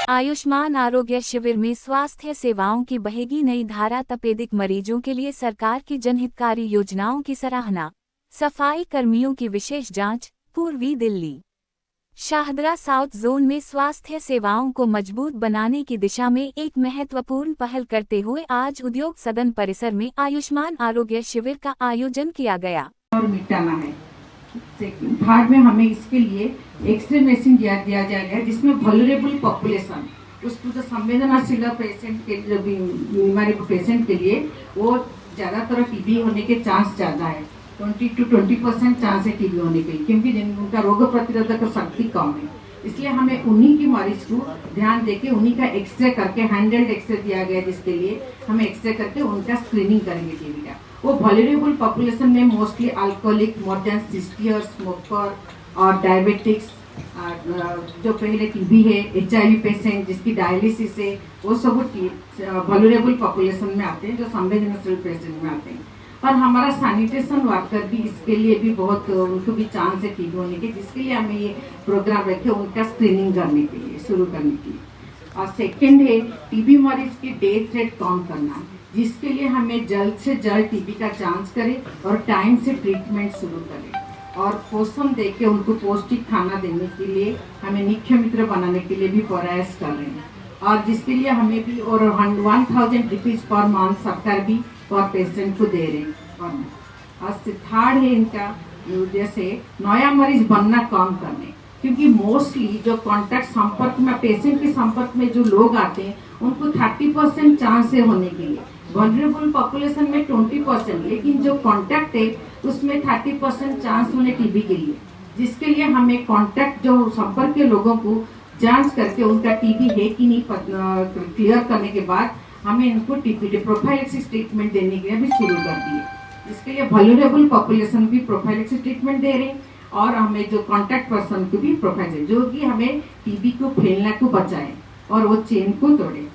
आयुष्मान आरोग्य शिविर में स्वास्थ्य सेवाओं की बहेगी नई धारा। तपेदिक मरीजों के लिए सरकार की जनहितकारी योजनाओं की सराहना। सफाई कर्मियों की विशेष जांच। पूर्वी दिल्ली शाहदरा साउथ जोन में स्वास्थ्य सेवाओं को मजबूत बनाने की दिशा में एक महत्वपूर्ण पहल करते हुए आज उद्योग सदन परिसर में आयुष्मान आरोग्य शिविर का आयोजन किया गया। और मिटाना है। थर्ड में हमें इसके लिए एक्सरे मशीन दिया जाएगा जिसमें वल्नरेबल पॉपुलेशन, उसको जो संवेदनशील पेशेंट के जो बीमारी पेशेंट के लिए वो ज़्यादातर टीबी होने के चांस ज़्यादा है। 20 to 20% चांस है टीबी होने के, क्योंकि उनका रोग प्रतिरोधक शक्ति कम है। इसलिए हमें उन्हीं की मरीज को ध्यान देके उन्हीं का एक्सरे करके हैंडल्ड एक्सरे दिया गया, जिसके लिए हमें एक्सरे करके उनका स्क्रीनिंग करेंगे टीबी का। वो वल्नरेबल पॉपुलेशन में mostly alcoholic, more than 60 year, smoker और डायबिटिक्स, जो पहले टीबी है, HIV पेशेंट जिसकी डायलिसिस है, वो सब वल्नरेबल पॉपुलेशन में आते हैं, जो संवेदनशील पेशेंट में आते हैं। और हमारा सैनिटेशन वर्कर भी इसके लिए भी बहुत उनको भी चांस है टीबी होने के, जिसके लिए हमें ये प्रोग्राम रखे उनका स्क्रीनिंग करने के लिए, शुरू करने के लिए। और सेकेंड है टीबी मरीज की डेथ रेट कम करना, जिसके लिए हमें जल्द से जल्द टीबी का जांच करें और टाइम से ट्रीटमेंट शुरू करें। और पोषण देके उनको पौष्टिक खाना देने के लिए हमें निख्य मित्र बनाने के लिए भी प्रयास कर रहे हैं, और जिसके लिए हमें भी और 1000 रुपीज पर मंथ सरकार भी पर पेशेंट को दे रहे हैं। और थर्ड है इनका जैसे नया मरीज बनना कम करने, क्योंकि मोस्टली जो कॉन्टैक्ट संपर्क में पेशेंट के संपर्क में जो लोग आते हैं उनको 30% चांस है होने के लिए। वल्नरेबल पॉपुलेशन में 20%, लेकिन जो कॉन्टैक्ट है उसमें 30% चांस होने टीबी के लिए, जिसके लिए हमें कॉन्टैक्ट जो संपर्क के लोगों को जांच करके उनका टीबी है कि नहीं क्लियर करने के बाद हमें इनको टीबी प्रोफाइलेक्सिस ट्रीटमेंट देने के लिए भी शुरू कर दिए। इसके लिए वल्नरेबल पॉपुलेशन भी प्रोफाइलेक्सिस ट्रीटमेंट दे रहे हैं, और हमें जो कॉन्टैक्ट पर्सन को भी प्रोफाइल, जो कि हमें टीबी को फैलने को बचाए और वो चेन को तोड़े।